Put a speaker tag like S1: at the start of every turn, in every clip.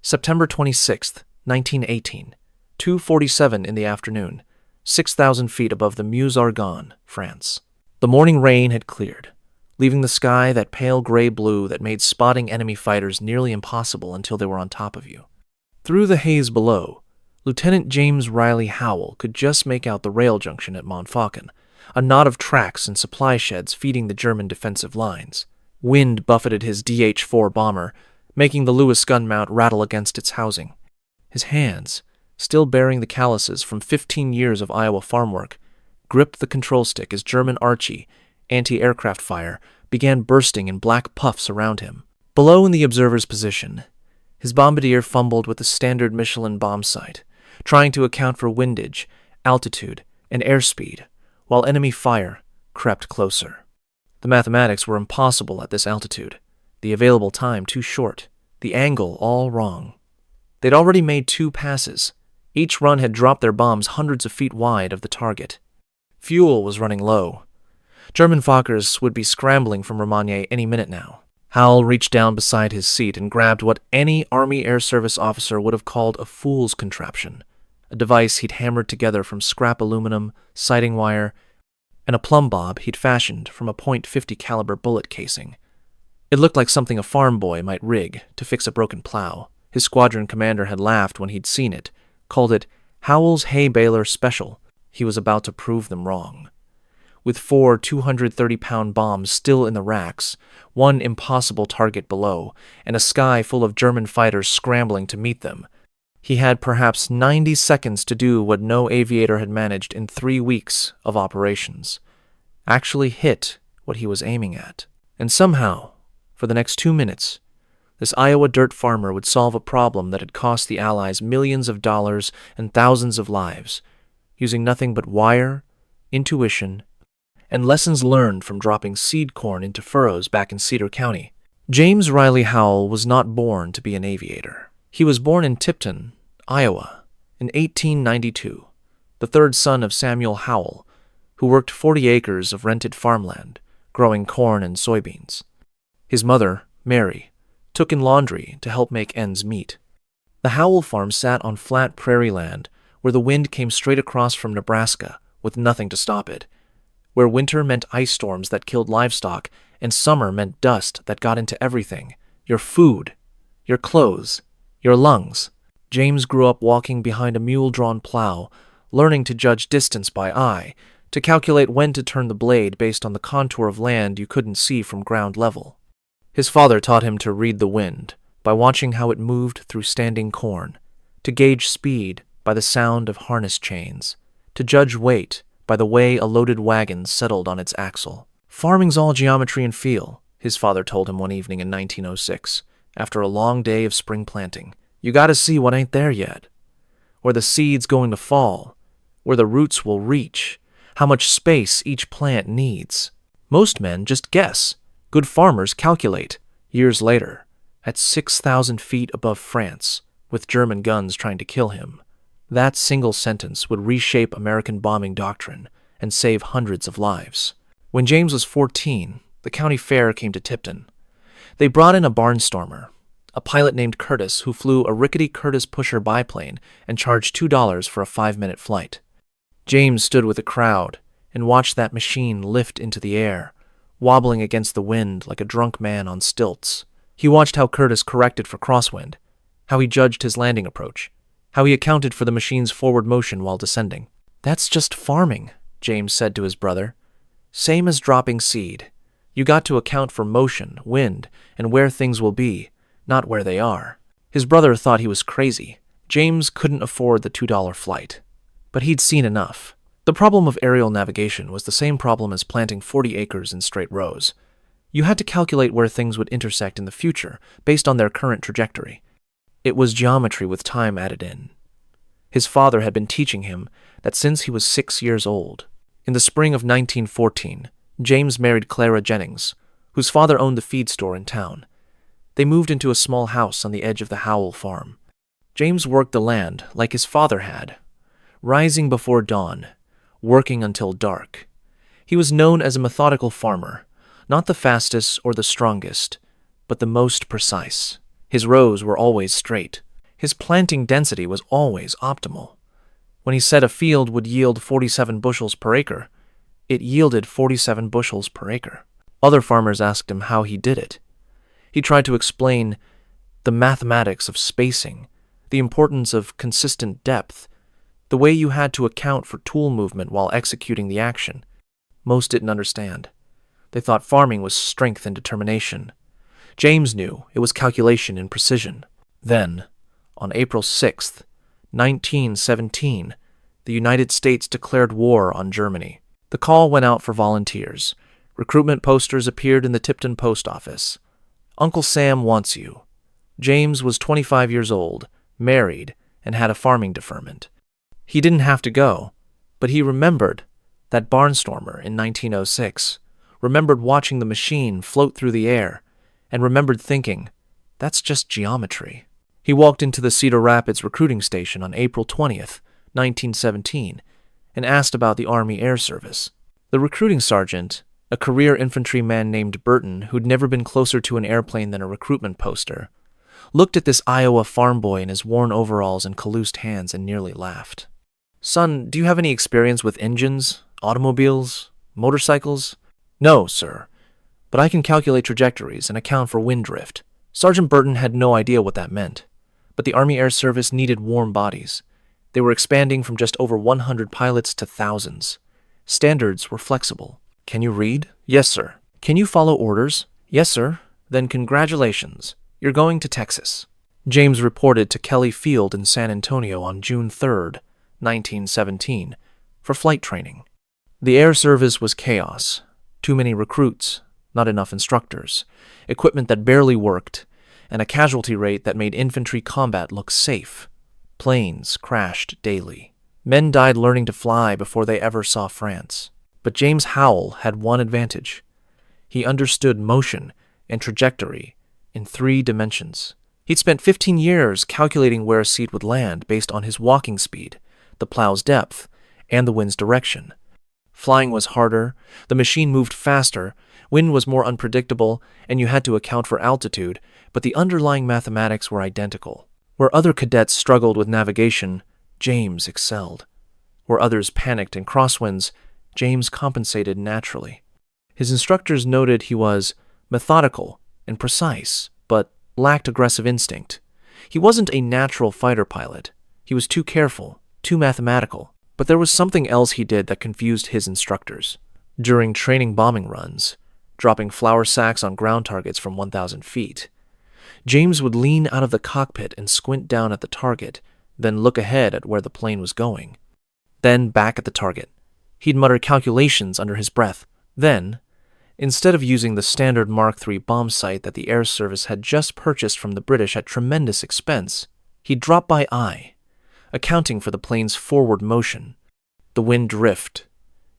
S1: September 26th, 1918, 2:47 in the afternoon, 6,000 feet above the Meuse-Argonne, France. The morning rain had cleared, leaving the sky that pale gray blue that made spotting enemy fighters nearly impossible until they were on top of you. Through the haze below, Lieutenant James Riley Howell could just make out the rail junction at Montfaucon, a knot of tracks and supply sheds feeding the German defensive lines. Wind buffeted his DH-4 bomber, making the Lewis gun mount rattle against its housing. His hands, still bearing the calluses from 15 years of Iowa farm work, gripped the control stick as German Archie, anti-aircraft fire, began bursting in black puffs around him. Below in the observer's position, his bombardier fumbled with the standard Michelin bombsight, trying to account for windage, altitude, and airspeed, while enemy fire crept closer. The mathematics were impossible at this altitude, the available time too short, the angle all wrong. They'd already made 2 passes. Each run had dropped their bombs hundreds of feet wide of the target. Fuel was running low. German Fokkers would be scrambling from Romagné any minute now. Howell reached down beside his seat and grabbed what any Army Air Service officer would have called a fool's contraption, a device he'd hammered together from scrap aluminum, sighting wire, and a plumb-bob he'd fashioned from a .50 caliber bullet casing. It looked like something a farm boy might rig to fix a broken plow. His squadron commander had laughed when he'd seen it, called it Howell's Hay Baler Special. He was about to prove them wrong. With 4 230-pound bombs still in the racks, 1 impossible target below, and a sky full of German fighters scrambling to meet them, he had perhaps 90 seconds to do what no aviator had managed in 3 weeks of operations. Actually hit what he was aiming at. And somehow, for the next 2 minutes, this Iowa dirt farmer would solve a problem that had cost the Allies millions of dollars and thousands of lives, using nothing but wire, intuition, and lessons learned from dropping seed corn into furrows back in Cedar County. James Riley Howell was not born to be an aviator. He was born in Tipton, Iowa, in 1892, the 3rd son of Samuel Howell, who worked 40 acres of rented farmland, growing corn and soybeans. His mother, Mary, took in laundry to help make ends meet. The Howell farm sat on flat prairie land where the wind came straight across from Nebraska with nothing to stop it, where winter meant ice storms that killed livestock and summer meant dust that got into everything, your food, your clothes, your lungs. James grew up walking behind a mule-drawn plow, learning to judge distance by eye, to calculate when to turn the blade based on the contour of land you couldn't see from ground level. His father taught him to read the wind by watching how it moved through standing corn, to gauge speed by the sound of harness chains, to judge weight by the way a loaded wagon settled on its axle. Farming's all geometry and feel, his father told him one evening in 1906, after a long day of spring planting. You gotta see what ain't there yet, where the seed's going to fall, where the roots will reach, how much space each plant needs. Most men just guess. Good farmers calculate, years later, at 6,000 feet above France, with German guns trying to kill him. That single sentence would reshape American bombing doctrine and save hundreds of lives. When James was 14, the county fair came to Tipton. They brought in a barnstormer, a pilot named Curtis who flew a rickety Curtiss Pusher biplane and charged $2 for a 5-minute flight. James stood with the crowd and watched that machine lift into the air, wobbling against the wind like a drunk man on stilts. He watched how Curtis corrected for crosswind, how he judged his landing approach, how he accounted for the machine's forward motion while descending. That's just farming, James said to his brother. Same as dropping seed. You got to account for motion, wind, and where things will be, not where they are. His brother thought he was crazy. James couldn't afford the $2 flight, but he'd seen enough. The problem of aerial navigation was the same problem as planting 40 acres in straight rows. You had to calculate where things would intersect in the future based on their current trajectory. It was geometry with time added in. His father had been teaching him that since he was 6 years old. In the spring of 1914, James married Clara Jennings, whose father owned the feed store in town. They moved into a small house on the edge of the Howell farm. James worked the land like his father had, rising before dawn, working until dark. He was known as a methodical farmer, not the fastest or the strongest, but the most precise. His rows were always straight, His planting density was always optimal. When he said a field would yield 47 bushels per acre, it yielded 47 bushels per acre. Other farmers asked him how he did it. He tried to explain the mathematics of spacing, the importance of consistent depth, the way you had to account for tool movement while executing the action. Most didn't understand. They thought farming was strength and determination. James knew it was calculation and precision. Then, on April 6th, 1917, the United States declared war on Germany. The call went out for volunteers. Recruitment posters appeared in the Tipton post office. Uncle Sam wants you. James was 25 years old, married, and had a farming deferment. He didn't have to go, but he remembered that barnstormer in 1906, remembered watching the machine float through the air, and remembered thinking, that's just geometry. He walked into the Cedar Rapids recruiting station on April 20th, 1917, and asked about the Army Air Service. The recruiting sergeant, a career infantryman named Burton who'd never been closer to an airplane than a recruitment poster, looked at this Iowa farm boy in his worn overalls and calloused hands and nearly laughed. Son, do you have any experience with engines, automobiles, motorcycles? No, sir, but I can calculate trajectories and account for wind drift. Sergeant Burton had no idea what that meant, but the Army Air Service needed warm bodies. They were expanding from just over 100 pilots to thousands. Standards were flexible. Can you read? Yes, sir. Can you follow orders? Yes, sir. Then congratulations. You're going to Texas. James reported to Kelly Field in San Antonio on June 3rd, 1917, for flight training. The Air Service was chaos. Too many recruits, not enough instructors, equipment that barely worked, and a casualty rate that made infantry combat look safe. Planes crashed daily. Men died learning to fly before they ever saw France. But James Howell had one advantage. He understood motion and trajectory in 3 dimensions. He'd spent 15 years calculating where a seat would land based on his walking speed, the plow's depth, and the wind's direction. Flying was harder, the machine moved faster, wind was more unpredictable, and you had to account for altitude, but the underlying mathematics were identical. Where other cadets struggled with navigation, James excelled. Where others panicked in crosswinds, James compensated naturally. His instructors noted he was methodical and precise, but lacked aggressive instinct. He wasn't a natural fighter pilot. He was too careful, too mathematical. But there was something else he did that confused his instructors. During training bombing runs, dropping flour sacks on ground targets from 1,000 feet, James would lean out of the cockpit and squint down at the target, then look ahead at where the plane was going. Then back at the target. He'd mutter calculations under his breath. Then, instead of using the standard Mark III bombsight that the Air Service had just purchased from the British at tremendous expense, he'd drop by eye, accounting for the plane's forward motion, the wind drift,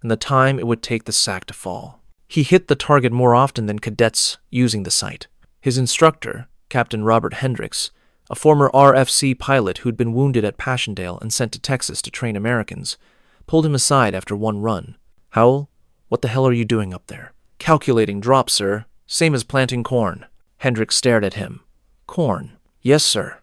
S1: and the time it would take the sack to fall. He hit the target more often than cadets using the sight. His instructor, Captain Robert Hendricks, a former RFC pilot who'd been wounded at Passchendaele and sent to Texas to train Americans, pulled him aside after one run. Howell, what the hell are you doing up there? Calculating drop, sir. Same as planting corn. Hendricks stared at him. Corn. Yes, sir.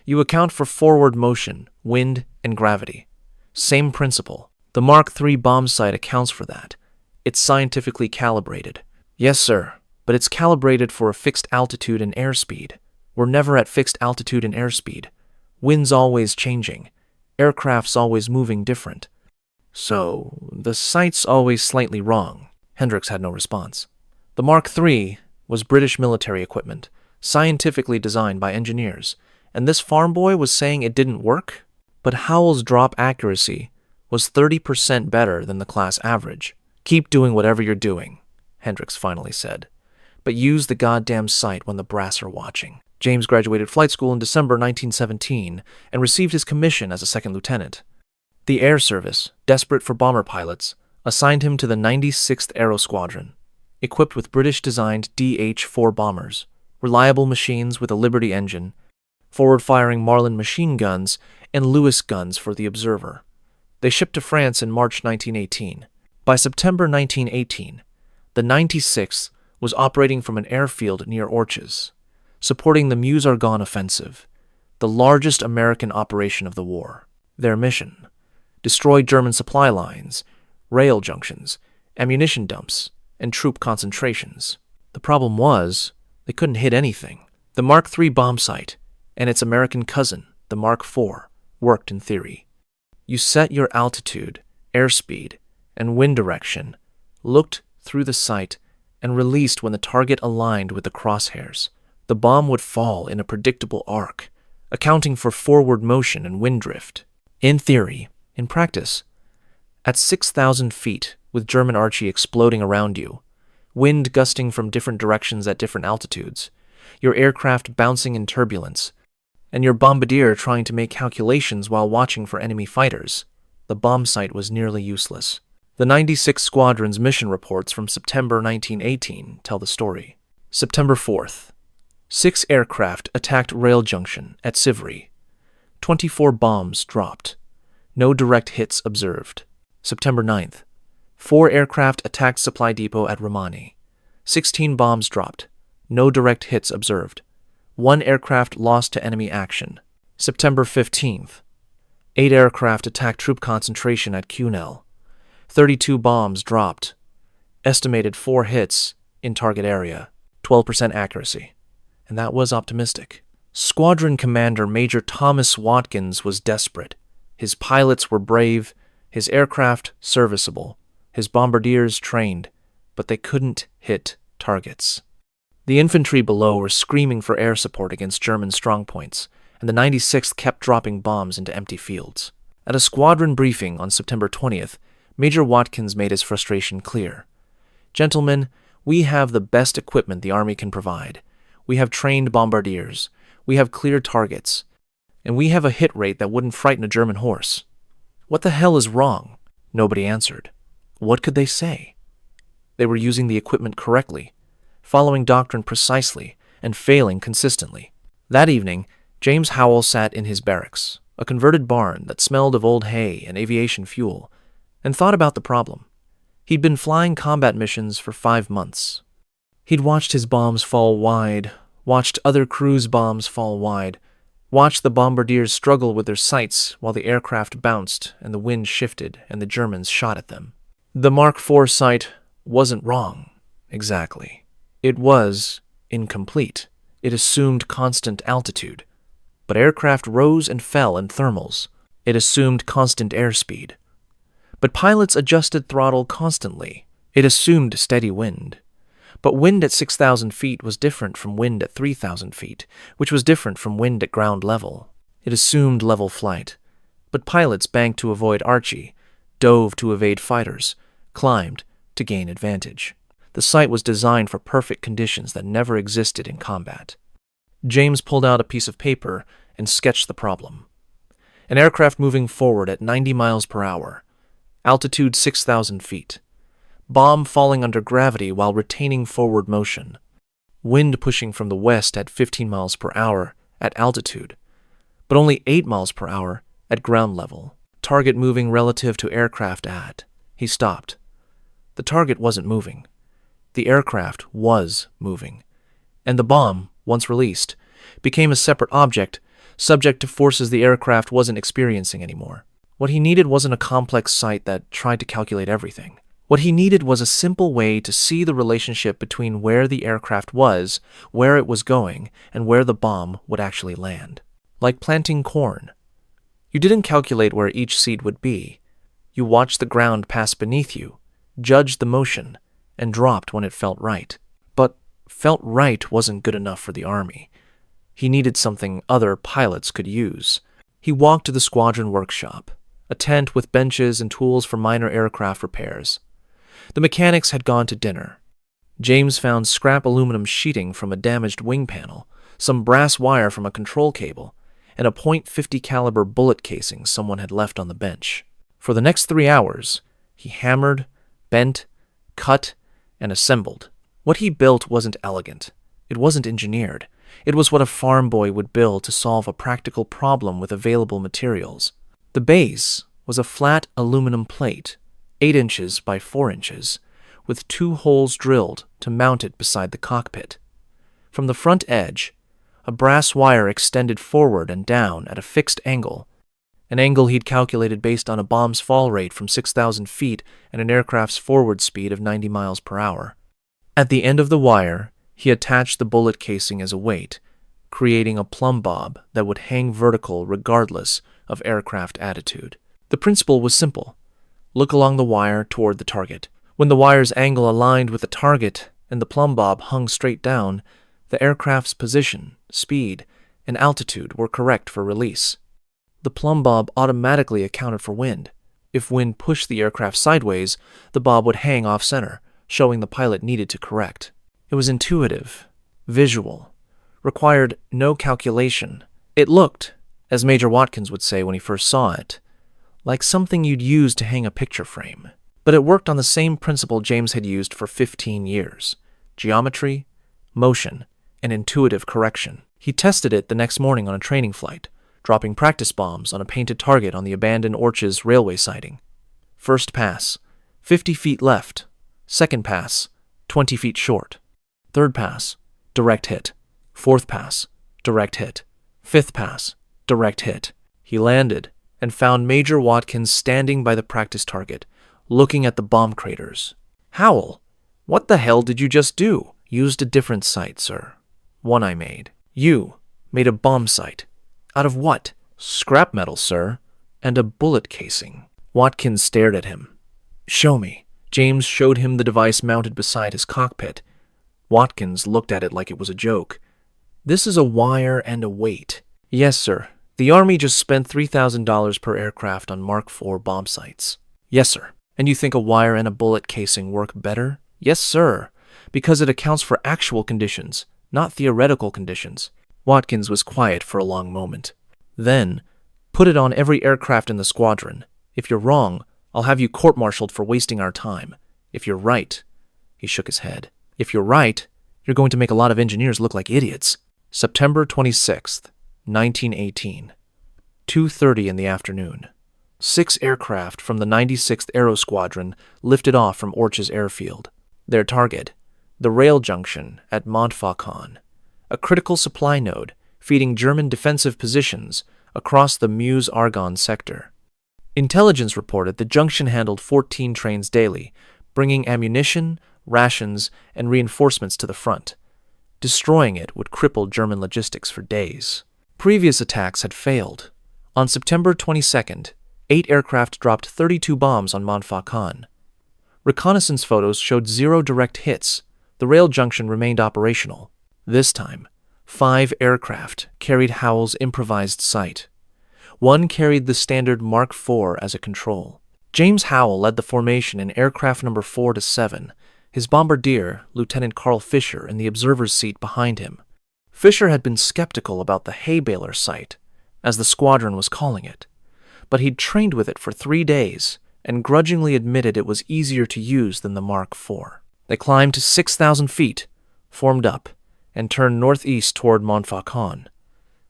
S1: You account for forward motion, wind, and gravity. Same principle. The Mark III bombsight accounts for that. It's scientifically calibrated. Yes, sir, but it's calibrated for a fixed altitude and airspeed. We're never at fixed altitude and airspeed. Wind's always changing. Aircraft's always moving different. So, the sight's always slightly wrong. Hendricks had no response. The Mark III was British military equipment, scientifically designed by engineers, and this farm boy was saying it didn't work? But Howell's drop accuracy was 30% better than the class average. Keep doing whatever you're doing, Hendricks finally said. But use the goddamn sight when the brass are watching. James graduated flight school in December 1917 and received his commission as a second lieutenant. The Air Service, desperate for bomber pilots, assigned him to the 96th Aero Squadron, equipped with British-designed DH-4 bombers, reliable machines with a Liberty engine, forward-firing Marlin machine guns, and Lewis guns for the Observer. They shipped to France in March 1918. By September 1918, the 96th was operating from an airfield near Orchez, supporting the Meuse-Argonne offensive. the largest American operation of the war. Their mission: destroy German supply lines, rail junctions, ammunition dumps, and troop concentrations. The problem was, they couldn't hit anything. The Mark III bombsight and its American cousin, the Mark IV, worked in theory. You set your altitude, airspeed, and wind direction, looked through the sight, and released when the target aligned with the crosshairs. The bomb would fall in a predictable arc, accounting for forward motion and wind drift. In theory, in practice, at 6,000 feet, with German Archie exploding around you, wind gusting from different directions at different altitudes, your aircraft bouncing in turbulence, and your bombardier trying to make calculations while watching for enemy fighters, the bombsight was nearly useless. The 96 Squadron's mission reports from September 1918 tell the story. September 4th. 6 aircraft attacked rail junction at Sivry. 24 bombs dropped. No direct hits observed. September 9th. 4 aircraft attacked supply depot at Romani. 16 bombs dropped. No direct hits observed. 1 aircraft lost to enemy action. September 15th. 8 aircraft attacked troop concentration at Cunel. 32 bombs dropped. Estimated 4 hits in target area. 12% accuracy. And that was optimistic. Squadron Commander Major Thomas Watkins was desperate. His pilots were brave, his aircraft serviceable, his bombardiers trained, but they couldn't hit targets. The infantry below were screaming for air support against German strongpoints, and the 96th kept dropping bombs into empty fields. At a squadron briefing on September 20th, Major Watkins made his frustration clear. "Gentlemen, we have the best equipment the Army can provide. We have trained bombardiers. We have clear targets. And we have a hit rate that wouldn't frighten a German horse. What the hell is wrong?" Nobody answered. What could they say? They were using the equipment correctly, following doctrine precisely, and failing consistently. That evening, James Howell sat in his barracks, a converted barn that smelled of old hay and aviation fuel, and thought about the problem. He'd been flying combat missions for 5 months. He'd watched his bombs fall wide, watched other crews' bombs fall wide, watched the bombardiers struggle with their sights while the aircraft bounced and the wind shifted and the Germans shot at them. The Mark IV sight wasn't wrong, exactly. It was incomplete. It assumed constant altitude. But aircraft rose and fell in thermals. It assumed constant airspeed. But pilots adjusted throttle constantly. It assumed steady wind. But wind at 6,000 feet was different from wind at 3,000 feet, which was different from wind at ground level. It assumed level flight. But pilots banked to avoid Archie, dove to evade fighters, climbed to gain advantage. The sight was designed for perfect conditions that never existed in combat. James pulled out a piece of paper and sketched the problem. An aircraft moving forward at 90 miles per hour. Altitude 6,000 feet. Bomb falling under gravity while retaining forward motion. Wind pushing from the west at 15 miles per hour at altitude, but only 8 miles per hour at ground level. Target moving relative to aircraft at. He stopped. The target wasn't moving. The aircraft was moving. And the bomb, once released, became a separate object, subject to forces the aircraft wasn't experiencing anymore. What he needed wasn't a complex sight that tried to calculate everything. What he needed was a simple way to see the relationship between where the aircraft was, where it was going, and where the bomb would actually land. Like planting corn. You didn't calculate where each seed would be. You watched the ground pass beneath you, judged the motion, and dropped when it felt right. But felt right wasn't good enough for the Army. He needed something other pilots could use. He walked to the squadron workshop, a tent with benches and tools for minor aircraft repairs. The mechanics had gone to dinner. James found scrap aluminum sheeting from a damaged wing panel, some brass wire from a control cable, and a .50 caliber bullet casing someone had left on the bench. For the next 3 hours, he hammered, bent, cut, and assembled. What he built wasn't elegant. It wasn't engineered. It was what a farm boy would build to solve a practical problem with available materials. The base was a flat aluminum plate, 8 inches by 4 inches, with 2 holes drilled to mount it beside the cockpit. From the front edge, a brass wire extended forward and down at a fixed angle, an angle he'd calculated based on a bomb's fall rate from 6,000 feet and an aircraft's forward speed of 90 miles per hour. At the end of the wire, he attached the bullet casing as a weight, creating a plumb bob that would hang vertical regardless of aircraft attitude. The principle was simple. Look along the wire toward the target. When the wire's angle aligned with the target and the plumb bob hung straight down, the aircraft's position, speed, and altitude were correct for release. The plumb bob automatically accounted for wind. If wind pushed the aircraft sideways, the bob would hang off-center, showing the pilot needed to correct. It was intuitive, visual, required no calculation. It looked, as Major Watkins would say when he first saw it, like something you'd use to hang a picture frame. But it worked on the same principle James had used for 15 years: geometry, motion, and intuitive correction. He tested it the next morning on a training flight, dropping practice bombs on a painted target on the abandoned Orch's railway siding. First pass, 50 feet left. Second pass, 20 feet short. Third pass, direct hit. Fourth pass, direct hit. Fifth pass, direct hit. He landed and found Major Watkins standing by the practice target, looking at the bomb craters. "Howell, what the hell did you just do?" "Used a different sight, sir. One I made." "You made a bombsight. Out of what?" "Scrap metal, sir, and a bullet casing." Watkins stared at him. "Show me." James showed him the device mounted beside his cockpit. Watkins looked at it like it was a joke. "This is a wire and a weight." "Yes, sir. The Army just spent $3,000 per aircraft on Mark IV bombsights." "Yes, sir. And you think a wire and a bullet casing work better?" "Yes, sir, because it accounts for actual conditions, not theoretical conditions." Watkins was quiet for a long moment. "Then, put it on every aircraft in the squadron. If you're wrong, I'll have you court-martialed for wasting our time. If you're right," he shook his head, "if you're right, you're going to make a lot of engineers look like idiots." September 26th, 1918, 2:30 in the afternoon. 6 aircraft from the 96th Aero Squadron lifted off from Orch's airfield. Their target, the rail junction at Montfaucon, a critical supply node feeding German defensive positions across the Meuse-Argonne sector. Intelligence reported the junction handled 14 trains daily, bringing ammunition, rations, and reinforcements to the front. Destroying it would cripple German logistics for days. Previous attacks had failed. On September 22nd, 8 aircraft dropped 32 bombs on Montfaucon. Reconnaissance photos showed 0 direct hits. The rail junction remained operational. This time, 5 aircraft carried Howell's improvised sight. 1 carried the standard Mark IV as a control. James Howell led the formation in aircraft number 4 to 7, his bombardier, Lieutenant Carl Fisher, in the observer's seat behind him. Fisher had been skeptical about the hay baler sight, as the squadron was calling it, but he'd trained with it for 3 days and grudgingly admitted it was easier to use than the Mark IV. They climbed to 6,000 feet, formed up, and turned northeast toward Montfaucon.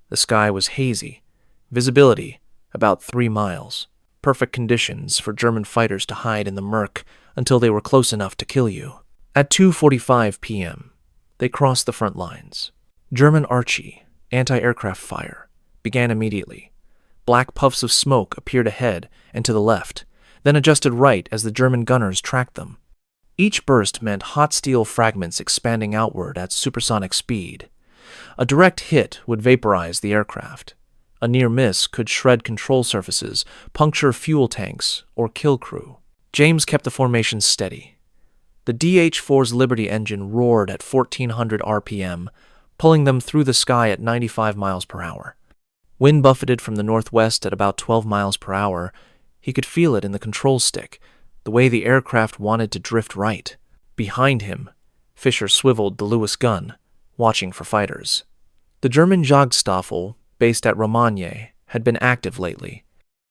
S1: The sky was hazy, visibility about 3 miles. Perfect conditions for German fighters to hide in the murk until they were close enough to kill you. At 2:45 p.m., they crossed the front lines. German Archie, anti-aircraft fire, began immediately. Black puffs of smoke appeared ahead and to the left, then adjusted right as the German gunners tracked them. Each burst meant hot steel fragments expanding outward at supersonic speed. A direct hit would vaporize the aircraft. A near miss could shred control surfaces, puncture fuel tanks, or kill crew. James kept the formation steady. The DH-4's Liberty engine roared at 1,400 RPM, pulling them through the sky at 95 miles per hour. Wind buffeted from the northwest at about 12 miles per hour. He could feel it in the control stick, the way the aircraft wanted to drift right. Behind him, Fisher swiveled the Lewis gun, watching for fighters. The German Jagdstaffel, based at Romagne, had been active lately.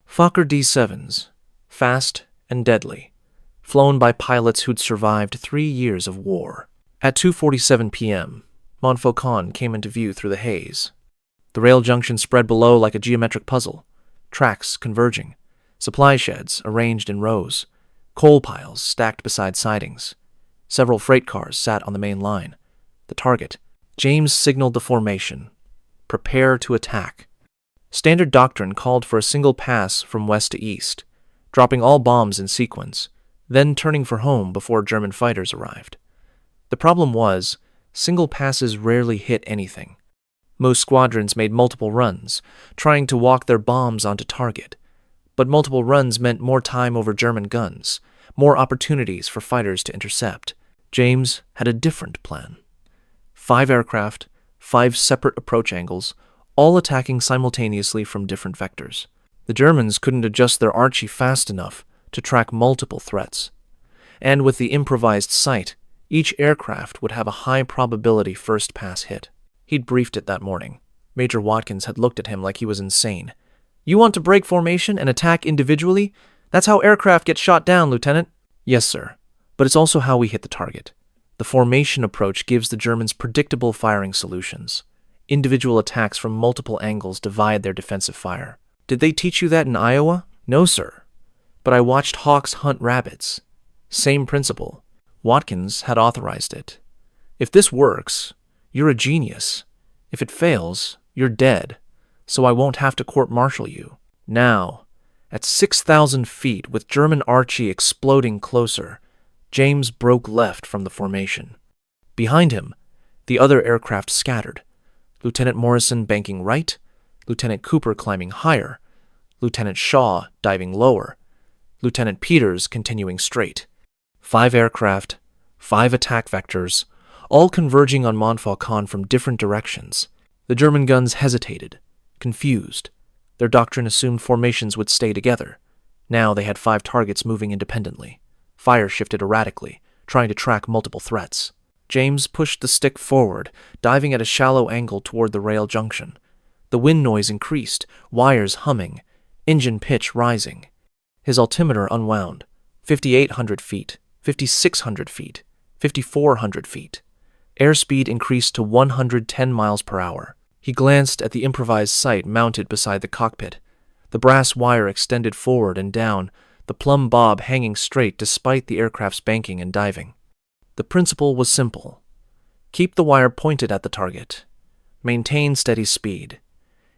S1: Fokker D-7s, fast and deadly, flown by pilots who'd survived 3 years of war. At 2:47 p.m., Montfaucon came into view through the haze. The rail junction spread below like a geometric puzzle, tracks converging, supply sheds arranged in rows, coal piles stacked beside sidings. Several freight cars sat on the main line. The target. James signaled the formation. Prepare to attack. Standard doctrine called for a single pass from west to east, dropping all bombs in sequence, then turning for home before German fighters arrived. The problem was, single passes rarely hit anything. Most squadrons made multiple runs, trying to walk their bombs onto target. But multiple runs meant more time over German guns, more opportunities for fighters to intercept. James had a different plan. 5 aircraft, 5 separate approach angles, all attacking simultaneously from different vectors. The Germans couldn't adjust their Archie fast enough to track multiple threats. And with the improvised sight, each aircraft would have a high probability first pass hit. He'd briefed it that morning. Major Watkins had looked at him like he was insane. "You want to break formation and attack individually? That's how aircraft get shot down, Lieutenant." "Yes, sir. But it's also how we hit the target. The formation approach gives the Germans predictable firing solutions. Individual attacks from multiple angles divide their defensive fire." "Did they teach you that in Iowa?" "No, sir. But I watched hawks hunt rabbits. Same principle. Watkins had authorized it. If this works, you're a genius. If it fails, you're dead. So I won't have to court-martial you." Now, at 6,000 feet, with German Archie exploding closer, James broke left from the formation. Behind him, the other aircraft scattered. Lieutenant Morrison banking right, Lieutenant Cooper climbing higher, Lieutenant Shaw diving lower, Lieutenant Peters continuing straight. 5 aircraft, 5 attack vectors, all converging on Montfaucon from different directions. The German guns hesitated, confused. Their doctrine assumed formations would stay together. Now they had 5 targets moving independently. Fire shifted erratically, trying to track multiple threats. James pushed the stick forward, diving at a shallow angle toward the rail junction. The wind noise increased, wires humming, engine pitch rising. His altimeter unwound. 5,800 feet, 5,600 feet, 5,400 feet. Airspeed increased to 110 miles per hour. He glanced at the improvised sight mounted beside the cockpit. The brass wire extended forward and down, the plumb-bob hanging straight despite the aircraft's banking and diving. The principle was simple. Keep the wire pointed at the target. Maintain steady speed.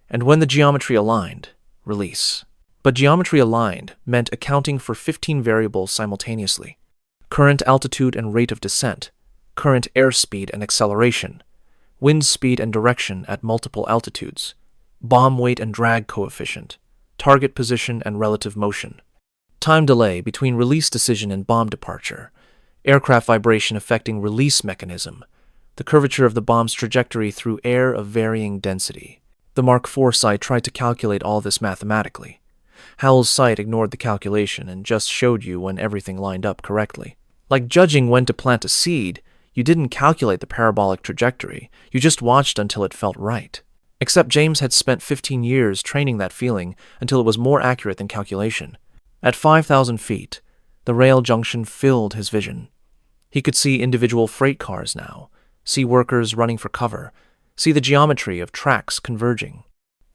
S1: And when the geometry aligned, release. But geometry aligned meant accounting for 15 variables simultaneously. Current altitude and rate of descent, current airspeed and acceleration, wind speed and direction at multiple altitudes, bomb weight and drag coefficient, target position and relative motion, time delay between release decision and bomb departure, aircraft vibration affecting release mechanism, the curvature of the bomb's trajectory through air of varying density. The Mark IV sight tried to calculate all this mathematically. Howell's sight ignored the calculation and just showed you when everything lined up correctly. Like judging when to plant a seed, you didn't calculate the parabolic trajectory, you just watched until it felt right. Except James had spent 15 years training that feeling until it was more accurate than calculation. At 5,000 feet, the rail junction filled his vision. He could see individual freight cars now, see workers running for cover, see the geometry of tracks converging.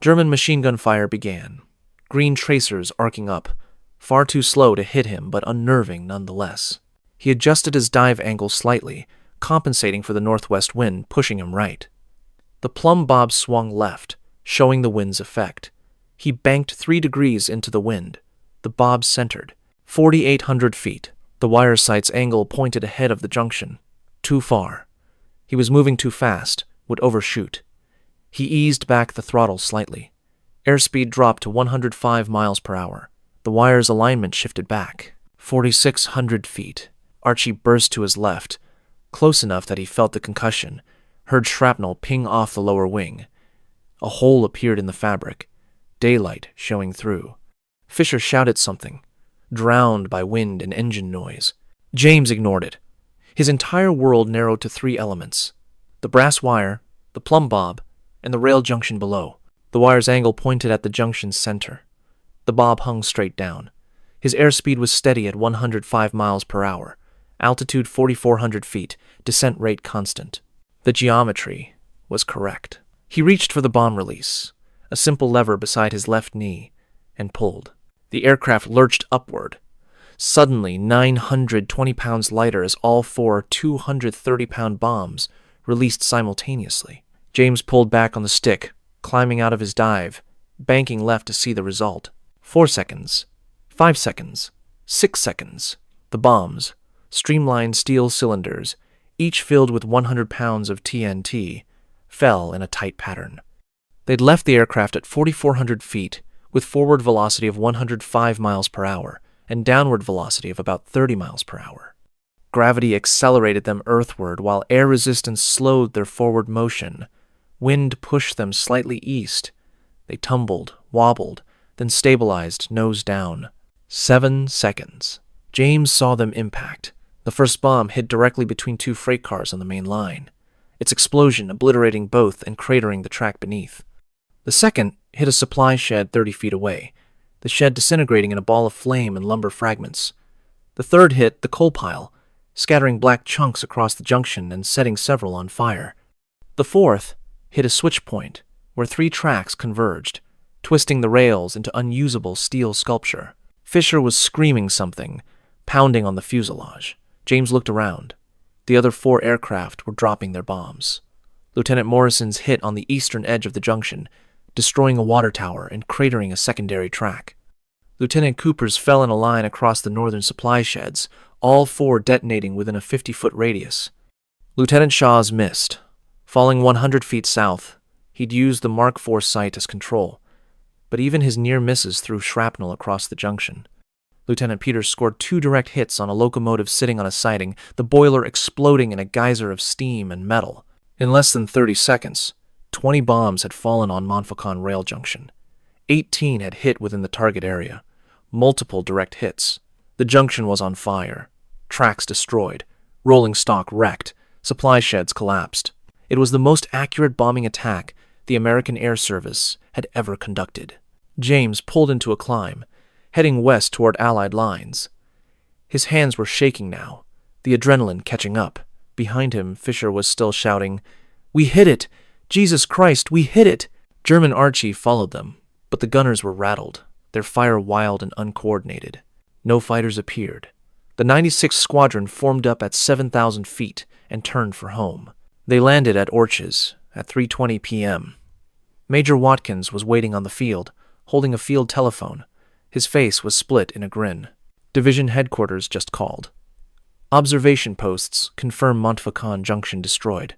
S1: German machine gun fire began. Green tracers arcing up, far too slow to hit him but unnerving nonetheless. He adjusted his dive angle slightly, compensating for the northwest wind pushing him right. The plumb-bob swung left, showing the wind's effect. He banked 3 degrees into the wind. The bob centered. 4,800 feet. The wire sight's angle pointed ahead of the junction. Too far. He was moving too fast, would overshoot. He eased back the throttle slightly. Airspeed dropped to 105 miles per hour. The wire's alignment shifted back. 4,600 feet. Archie burst to his left, close enough that he felt the concussion, heard shrapnel ping off the lower wing. A hole appeared in the fabric, daylight showing through. Fisher shouted something, drowned by wind and engine noise. James ignored it. His entire world narrowed to 3 elements: the brass wire, the plumb-bob, and the rail junction below. The wire's angle pointed at the junction's center. The bob hung straight down. His airspeed was steady at 105 miles per hour, altitude 4,400 feet, descent rate constant. The geometry was correct. He reached for the bomb release, a simple lever beside his left knee, and pulled. The aircraft lurched upward. Suddenly, 920 pounds lighter as all 4 230-pound bombs released simultaneously. James pulled back on the stick, climbing out of his dive, banking left to see the result. 4 seconds. 5 seconds. 6 seconds. The bombs, streamlined steel cylinders, each filled with 100 pounds of TNT, fell in a tight pattern. They'd left the aircraft at 4,400 feet, with forward velocity of 105 miles per hour and downward velocity of about 30 miles per hour. Gravity accelerated them earthward while air resistance slowed their forward motion. Wind pushed them slightly east. They tumbled, wobbled, then stabilized nose down. 7 seconds. James saw them impact. The first bomb hit directly between 2 freight cars on the main line, its explosion obliterating both and cratering the track beneath. The second hit a supply shed 30 feet away, the shed disintegrating in a ball of flame and lumber fragments. The third hit the coal pile, scattering black chunks across the junction and setting several on fire. The fourth hit a switch point where 3 tracks converged, twisting the rails into unusable steel sculpture. Fisher was screaming something, pounding on the fuselage. James looked around. The other 4 aircraft were dropping their bombs. Lieutenant Morrison's hit on the eastern edge of the junction, destroying a water tower and cratering a secondary track. Lieutenant Cooper's fell in a line across the northern supply sheds, all 4 detonating within a 50-foot radius. Lieutenant Shaw's missed. Falling 100 feet south, he'd used the Mark IV sight as control, but even his near misses threw shrapnel across the junction. Lieutenant Peters scored 2 direct hits on a locomotive sitting on a siding, the boiler exploding in a geyser of steam and metal. In less than 30 seconds, 20 bombs had fallen on Montfaucon rail junction. 18 had hit within the target area. Multiple direct hits. The junction was on fire. Tracks destroyed. Rolling stock wrecked. Supply sheds collapsed. It was the most accurate bombing attack the American Air Service had ever conducted. James pulled into a climb, heading west toward Allied lines. His hands were shaking now, the adrenaline catching up. Behind him, Fisher was still shouting, "We hit it! Jesus Christ, we hit it!" German Archie followed them, but the gunners were rattled, their fire wild and uncoordinated. No fighters appeared. The 96th Squadron formed up at 7,000 feet and turned for home. They landed at Orches at 3:20 p.m. Major Watkins was waiting on the field, holding a field telephone. His face was split in a grin. Division headquarters just called. Observation posts confirm Montfaucon Junction destroyed.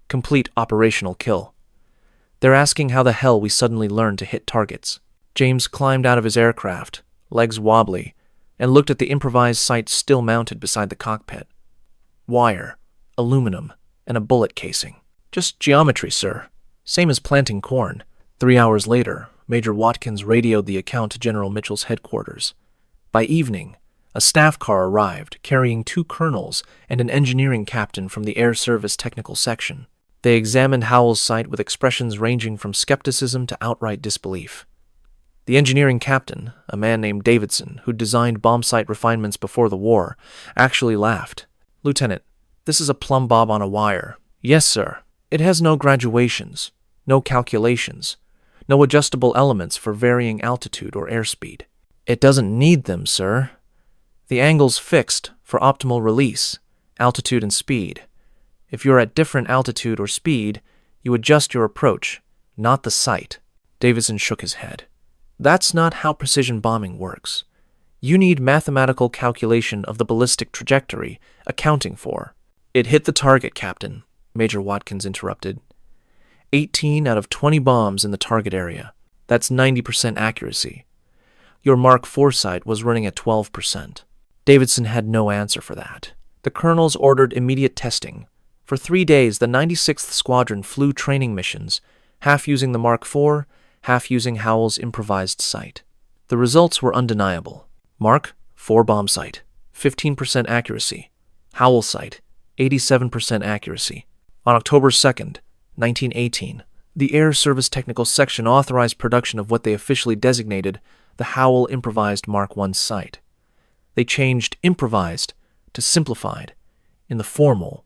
S1: Complete operational kill. They're asking how the hell we suddenly learned to hit targets. James climbed out of his aircraft, legs wobbly, and looked at the improvised sight still mounted beside the cockpit. Wire, aluminum, and a bullet casing. Just geometry, sir. Same as planting corn. 3 hours later, Major Watkins radioed the account to General Mitchell's headquarters. By evening, a staff car arrived carrying 2 colonels and an engineering captain from the Air Service Technical Section. They examined Howell's sight with expressions ranging from skepticism to outright disbelief. The engineering captain, a man named Davidson, who designed bombsight refinements before the war, actually laughed. "Lieutenant, this is a plumb bob on a wire." "Yes, sir. It has no graduations, no calculations, no adjustable elements for varying altitude or airspeed." "It doesn't need them, sir. The angle's fixed for optimal release, altitude and speed. If you're at different altitude or speed, you adjust your approach, not the sight." Davidson shook his head. "That's not how precision bombing works. You need mathematical calculation of the ballistic trajectory, accounting for." "It hit the target, Captain," Major Watkins interrupted. 18 out of 20 bombs in the target area. That's 90% accuracy. Your Mark IV sight was running at 12%. Davidson had no answer for that. The colonels ordered immediate testing. For 3 days, the 96th Squadron flew training missions, half using the Mark IV, half using Howell's improvised sight. The results were undeniable. Mark IV bomb sight, 15% accuracy. Howell sight, 87% accuracy. On October 2nd, 1918, the Air Service Technical Section authorized production of what they officially designated the Howell Improvised Mark I sight. They changed improvised to simplified in the formal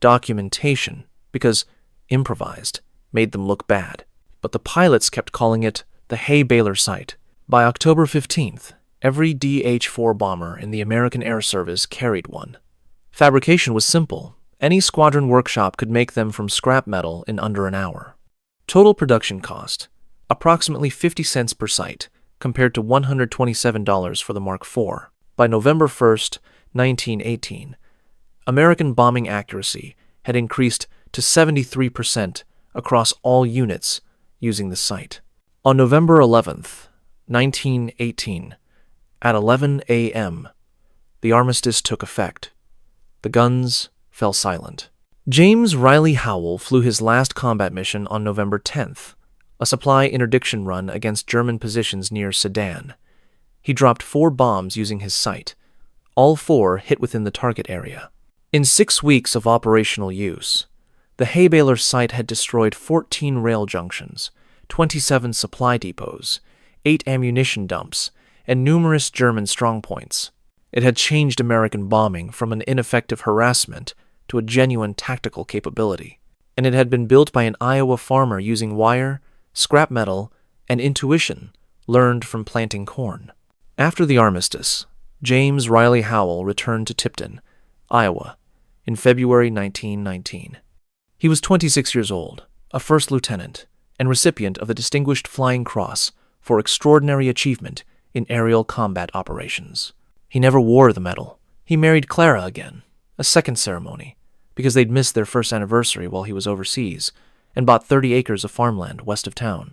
S1: documentation because improvised made them look bad. But the pilots kept calling it the Hay-Baylor sight. By October 15th, every DH-4 bomber in the American Air Service carried one. Fabrication was simple. Any squadron workshop could make them from scrap metal in under an hour. Total production cost, approximately 50 cents per sight, compared to $127 for the Mark IV. By November 1st, 1918, American bombing accuracy had increased to 73% across all units using the sight. On November 11th, 1918, at 11 a.m., the armistice took effect. The guns fell silent. James Riley Howell flew his last combat mission on November 10th, a supply interdiction run against German positions near Sedan. He dropped 4 bombs using his sight. All 4 hit within the target area. In 6 weeks of operational use, the Haybaler sight had destroyed 14 rail junctions, 27 supply depots, 8 ammunition dumps, and numerous German strongpoints. It had changed American bombing from an ineffective harassment to a genuine tactical capability, and it had been built by an Iowa farmer using wire, scrap metal, and intuition learned from planting corn. After the armistice, James Riley Howell returned to Tipton, Iowa, in February 1919. He was 26 years old, a first lieutenant, and recipient of the Distinguished Flying Cross for extraordinary achievement in aerial combat operations. He never wore the medal. He married Clara again, a second ceremony, because they'd missed their first anniversary while he was overseas, and bought 30 acres of farmland west of town.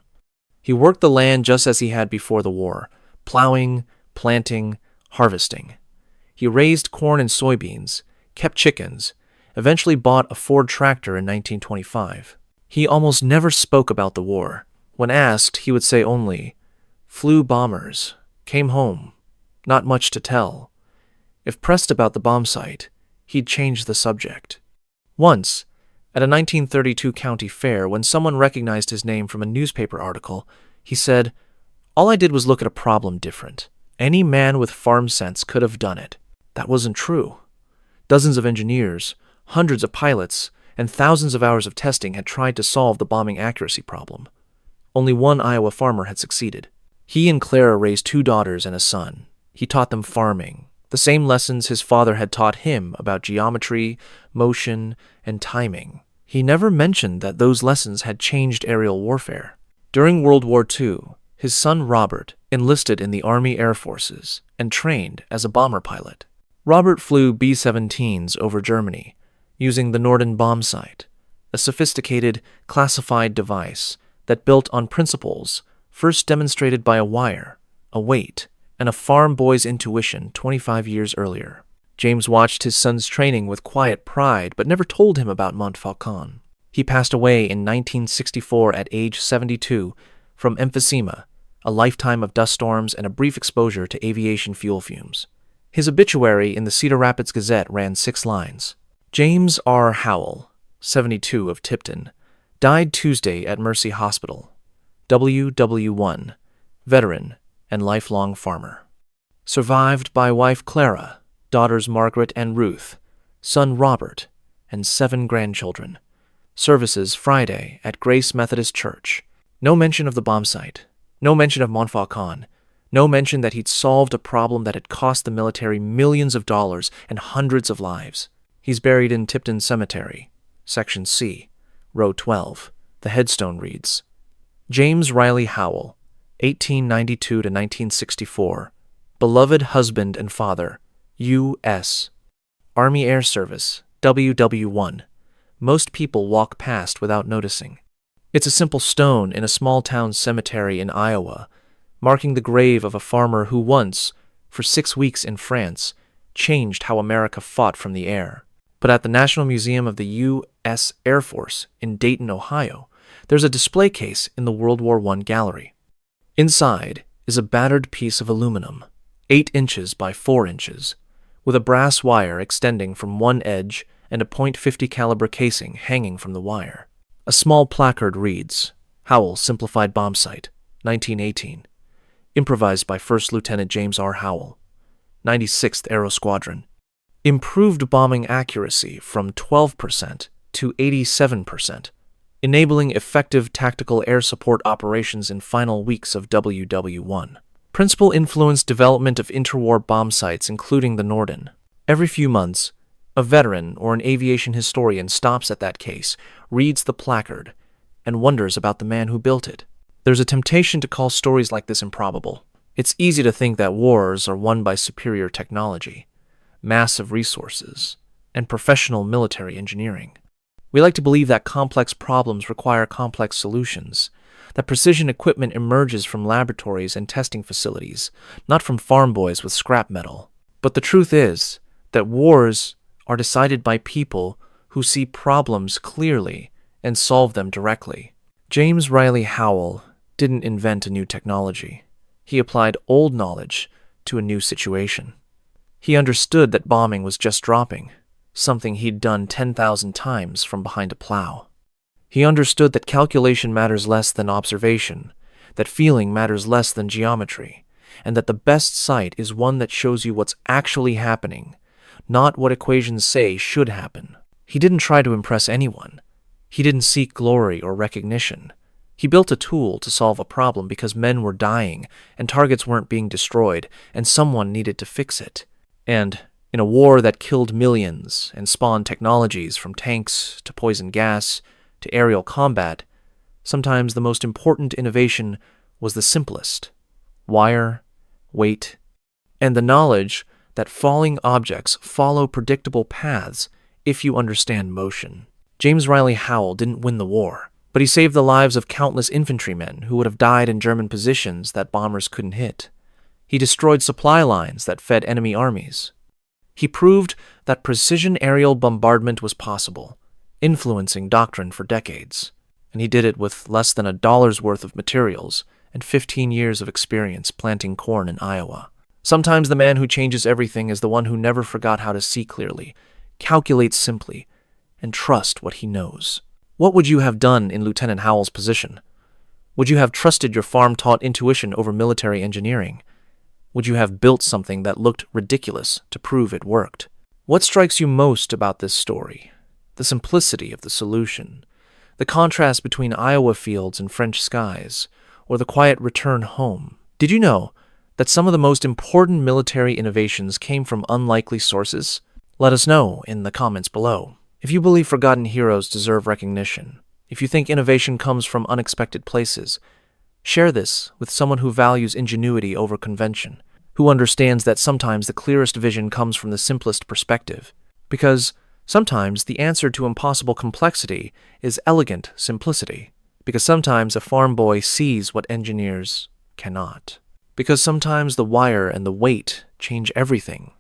S1: He worked the land just as he had before the war, plowing, planting, harvesting. He raised corn and soybeans, kept chickens, eventually bought a Ford tractor in 1925. He almost never spoke about the war. When asked, he would say only, "Flew bombers, came home, not much to tell." If pressed about the bombsight, he'd change the subject. Once, at a 1932 county fair, when someone recognized his name from a newspaper article, he said, "All I did was look at a problem different. Any man with farm sense could have done it." That wasn't true. Dozens of engineers, hundreds of pilots, and thousands of hours of testing had tried to solve the bombing accuracy problem. Only one Iowa farmer had succeeded. He and Clara raised 2 daughters and a son. He taught them farming, the same lessons his father had taught him about geometry, motion, and timing. He never mentioned that those lessons had changed aerial warfare. During World War II, his son Robert enlisted in the Army Air Forces and trained as a bomber pilot. Robert flew B-17s over Germany, using the Norden Bombsight, a sophisticated, classified device that built on principles first demonstrated by a wire, a weight, and a farm boy's intuition 25 years earlier. James watched his son's training with quiet pride, but never told him about Montfaucon. He passed away in 1964 at age 72 from emphysema, a lifetime of dust storms, and a brief exposure to aviation fuel fumes. His obituary in the Cedar Rapids Gazette ran 6 lines. James R. Howell, 72, of Tipton, died Tuesday at Mercy Hospital. WW1, veteran and lifelong farmer. Survived by wife Clara, daughters Margaret and Ruth, son Robert, and 7 grandchildren. Services Friday at Grace Methodist Church. No mention of the bombsight. No mention of Montfaucon. No mention that he'd solved a problem that had cost the military millions of dollars and hundreds of lives. He's buried in Tipton Cemetery, Section C, Row 12. The headstone reads, James Riley Howell, 1892 to 1964, beloved husband and father, U.S. Army Air Service, WW1. Most people walk past without noticing. It's a simple stone in a small-town cemetery in Iowa, marking the grave of a farmer who once, for 6 weeks in France, changed how America fought from the air. But at the National Museum of the U.S. Air Force in Dayton, Ohio, there's a display case in the World War I gallery. Inside is a battered piece of aluminum, 8 inches by 4 inches, with a brass wire extending from one edge and a .50 caliber casing hanging from the wire. A small placard reads, Howell Simplified Bombsight, 1918. Improvised by First Lieutenant James R. Howell, 96th Aero Squadron. Improved bombing accuracy from 12% to 87%, enabling effective tactical air support operations in final weeks of WW1. Principal influenced development of interwar bombsights, including the Norden. Every few months, a veteran or an aviation historian stops at that case, reads the placard, and wonders about the man who built it. There's a temptation to call stories like this improbable. It's easy to think that wars are won by superior technology, massive resources, and professional military engineering. We like to believe that complex problems require complex solutions, that precision equipment emerges from laboratories and testing facilities, not from farm boys with scrap metal. But the truth is that wars are decided by people who see problems clearly and solve them directly. James Riley Howell didn't invent a new technology. He applied old knowledge to a new situation. He understood that bombing was just dropping, something he'd done 10,000 times from behind a plow. He understood that calculation matters less than observation, that feeling matters less than geometry, and that the best sight is one that shows you what's actually happening, not what equations say should happen. He didn't try to impress anyone. He didn't seek glory or recognition. He built a tool to solve a problem because men were dying and targets weren't being destroyed, and someone needed to fix it. And in a war that killed millions and spawned technologies from tanks to poison gas to aerial combat, sometimes the most important innovation was the simplest: wire, weight, and the knowledge that falling objects follow predictable paths if you understand motion. James Riley Howell didn't win the war, but he saved the lives of countless infantrymen who would have died in German positions that bombers couldn't hit. He destroyed supply lines that fed enemy armies. He proved that precision aerial bombardment was possible, influencing doctrine for decades. And he did it with less than $1's worth of materials and 15 years of experience planting corn in Iowa. Sometimes the man who changes everything is the one who never forgot how to see clearly, calculate simply, and trust what he knows. What would you have done in Lieutenant Howell's position? Would you have trusted your farm-taught intuition over military engineering? Would you have built something that looked ridiculous to prove it worked? What strikes you most about this story? The simplicity of the solution, the contrast between Iowa fields and French skies, or the quiet return home. Did you know that some of the most important military innovations came from unlikely sources? Let us know in the comments below. If you believe forgotten heroes deserve recognition, if you think innovation comes from unexpected places, share this with someone who values ingenuity over convention, who understands that sometimes the clearest vision comes from the simplest perspective. Because sometimes the answer to impossible complexity is elegant simplicity. Because sometimes a farm boy sees what engineers cannot. Because sometimes the wire and the weight change everything.